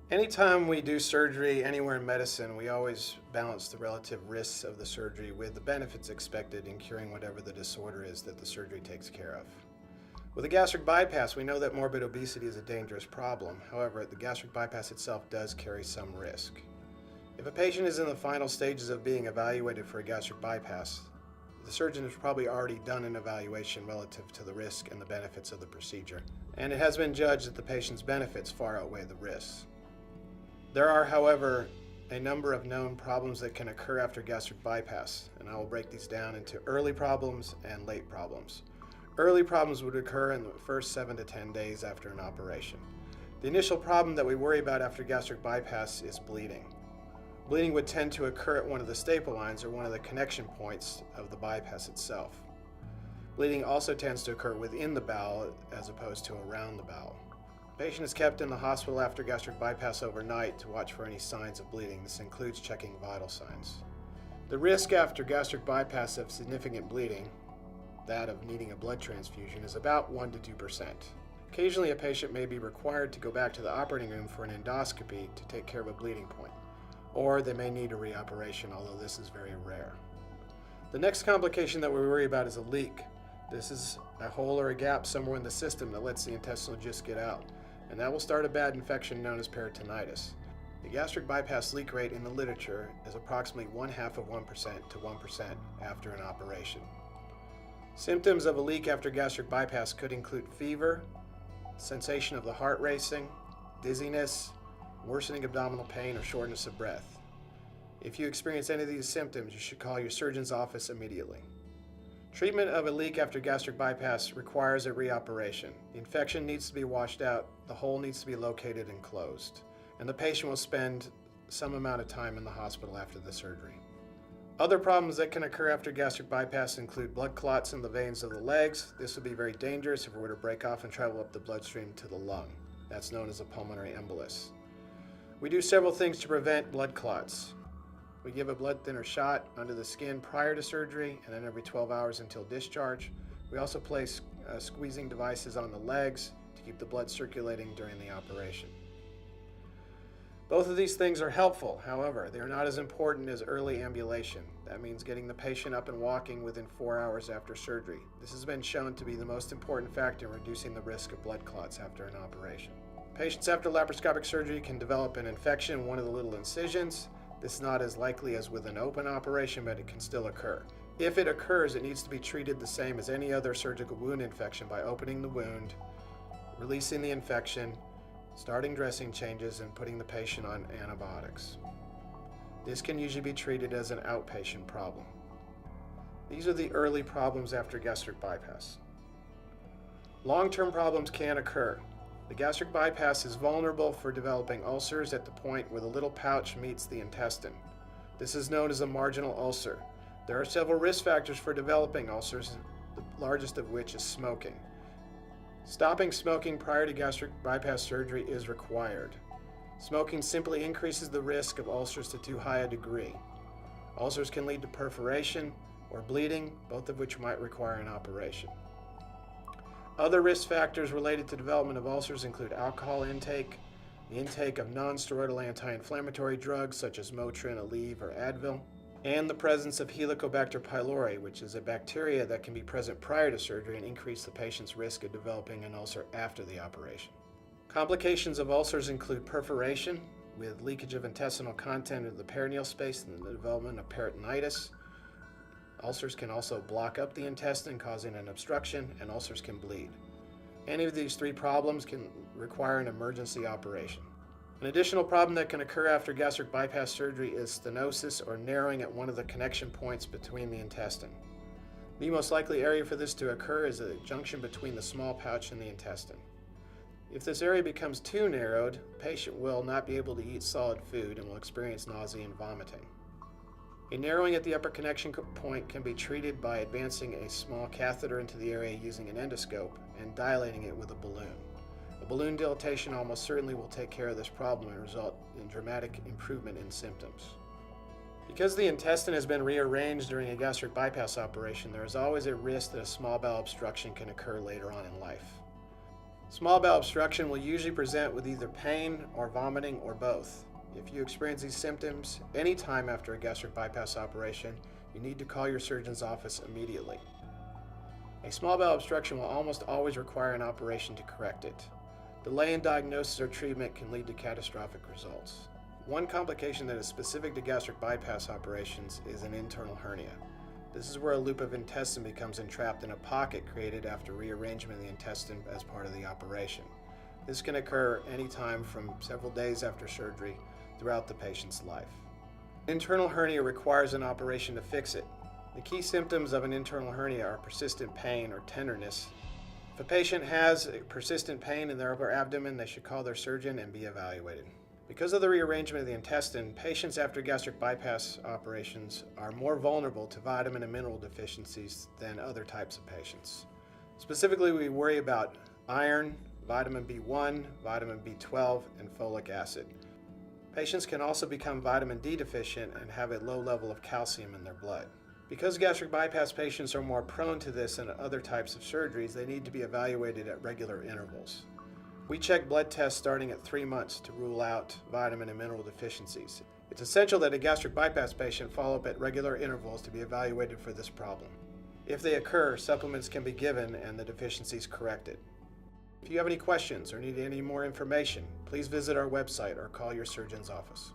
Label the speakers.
Speaker 1: Anytime we do surgery anywhere in medicine, we always balance the relative risks of the surgery with the benefits expected in curing whatever the disorder is that the surgery takes care of. With a gastric bypass, we know that morbid obesity is a dangerous problem. However, the gastric bypass itself does carry some risk. If a patient is in the final stages of being evaluated for a gastric bypass, the surgeon has probably already done an evaluation relative to the risk and the benefits of the procedure, and it has been judged that the patient's benefits far outweigh the risks. There are, however, a number of known problems that can occur after gastric bypass, and I will break these down into early problems and late problems. Early problems would occur in the first 7 to 10 days after an operation. The initial problem that we worry about after gastric bypass is bleeding. Bleeding would tend to occur at one of the staple lines or one of the connection points of the bypass itself. Bleeding also tends to occur within the bowel as opposed to around the bowel. The patient is kept in the hospital after gastric bypass overnight to watch for any signs of bleeding. This includes checking vital signs. The risk after gastric bypass of significant bleeding, that of needing a blood transfusion, is about 1 to 2%. Occasionally, a patient may be required to go back to the operating room for an endoscopy to take care of a bleeding point, or they may need a reoperation, although this is very rare. The next complication that we worry about is a leak. This is a hole or a gap somewhere in the system that lets the intestinal juice get out, and that will start a bad infection known as peritonitis. The gastric bypass leak rate in the literature is approximately 0.5% to 1% after an operation. Symptoms of a leak after gastric bypass could include fever, sensation of the heart racing, dizziness, worsening abdominal pain, or shortness of breath. If you experience any of these symptoms, you should call your surgeon's office immediately. Treatment of a leak after gastric bypass requires a reoperation. The infection needs to be washed out, the hole needs to be located and closed, and the patient will spend some amount of time in the hospital after the surgery. Other problems that can occur after gastric bypass include blood clots in the veins of the legs. This would be very dangerous if it were to break off and travel up the bloodstream to the lung. That's known as a pulmonary embolus. We do several things to prevent blood clots. We give a blood thinner shot under the skin prior to surgery and then every 12 hours until discharge. We also place squeezing devices on the legs to keep the blood circulating during the operation. Both of these things are helpful. However, they are not as important as early ambulation. That means getting the patient up and walking within 4 hours after surgery. This has been shown to be the most important factor in reducing the risk of blood clots after an operation. Patients after laparoscopic surgery can develop an infection in one of the little incisions. This is not as likely as with an open operation, but it can still occur. If it occurs, it needs to be treated the same as any other surgical wound infection by opening the wound, releasing the infection, starting dressing changes, and putting the patient on antibiotics. This can usually be treated as an outpatient problem. These are the early problems after gastric bypass. Long-term problems can occur. The gastric bypass is vulnerable for developing ulcers at the point where the little pouch meets the intestine. This is known as a marginal ulcer. There are several risk factors for developing ulcers, the largest of which is smoking. Stopping smoking prior to gastric bypass surgery is required. Smoking simply increases the risk of ulcers to too high a degree. Ulcers can lead to perforation or bleeding, both of which might require an operation. Other risk factors related to development of ulcers include alcohol intake, the intake of non-steroidal anti-inflammatory drugs such as Motrin, Aleve, or Advil, and the presence of Helicobacter pylori, which is a bacteria that can be present prior to surgery and increase the patient's risk of developing an ulcer after the operation. Complications of ulcers include perforation, with leakage of intestinal content into the peritoneal space and the development of peritonitis. Ulcers can also block up the intestine, causing an obstruction, and ulcers can bleed. Any of these three problems can require an emergency operation. An additional problem that can occur after gastric bypass surgery is stenosis, or narrowing at one of the connection points between the intestine. The most likely area for this to occur is the junction between the small pouch and the intestine. If this area becomes too narrowed, the patient will not be able to eat solid food and will experience nausea and vomiting. A narrowing at the upper connection point can be treated by advancing a small catheter into the area using an endoscope and dilating it with a balloon. A balloon dilatation almost certainly will take care of this problem and result in dramatic improvement in symptoms. Because the intestine has been rearranged during a gastric bypass operation, there is always a risk that a small bowel obstruction can occur later on in life. Small bowel obstruction will usually present with either pain or vomiting or both. If you experience these symptoms anytime after a gastric bypass operation, you need to call your surgeon's office immediately. A small bowel obstruction will almost always require an operation to correct it. Delay in diagnosis or treatment can lead to catastrophic results. One complication that is specific to gastric bypass operations is an internal hernia. This is where a loop of intestine becomes entrapped in a pocket created after rearrangement of the intestine as part of the operation. This can occur anytime from several days after surgery throughout the patient's life. Internal hernia requires an operation to fix it. The key symptoms of an internal hernia are persistent pain or tenderness. If a patient has persistent pain in their upper abdomen, they should call their surgeon and be evaluated. Because of the rearrangement of the intestine, patients after gastric bypass operations are more vulnerable to vitamin and mineral deficiencies than other types of patients. Specifically, we worry about iron, vitamin B1, vitamin B12, and folic acid. Patients can also become vitamin D deficient and have a low level of calcium in their blood. Because gastric bypass patients are more prone to this than other types of surgeries, they need to be evaluated at regular intervals. We check blood tests starting at 3 months to rule out vitamin and mineral deficiencies. It's essential that a gastric bypass patient follow up at regular intervals to be evaluated for this problem. If they occur, supplements can be given and the deficiencies corrected. If you have any questions or need any more information, please visit our website or call your surgeon's office.